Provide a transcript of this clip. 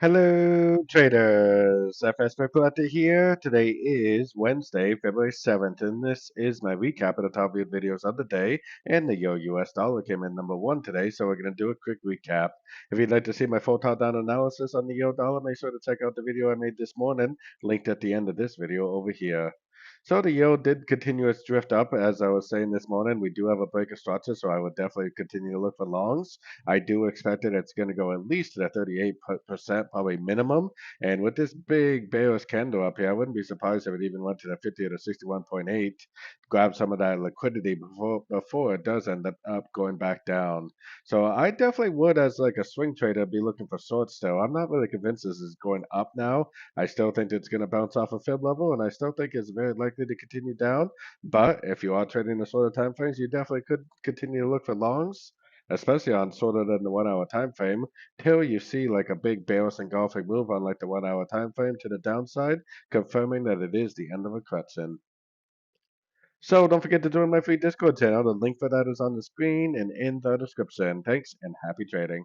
Hello, traders. FX Pip Collector here. Today is Wednesday, February 7th, and this is my recap of the top viewed videos of the day. And the US dollar came in number one today, so we're going to do a quick recap. If you'd like to see my full top-down analysis on the euro dollar, make sure to check out the video I made this morning, linked at the end of this video over here. So the yield did continue its drift up, as I was saying this morning. We do have a break of structure, so I would definitely continue to look for longs. I do expect that it's going to go at least to the 38%, probably minimum. And with this big bearish candle up here, I wouldn't be surprised if it even went to the 50 or the 61.8, grab some of that liquidity before it does end up going back down. So I definitely would, as like a swing trader, be looking for shorts still. I'm not really convinced this is going up now. I still think it's going to bounce off a fib level, and I still think it's very likely to continue down. But if you are trading the shorter time frames, you definitely could continue to look for longs, especially on shorter than the 1 hour time frame, till you see like a big bearish engulfing move on like the 1 hour time frame to the downside, confirming that it is the end of a correction. So don't forget to join my free Discord channel. The link for that is on the screen and in the description. Thanks and happy trading.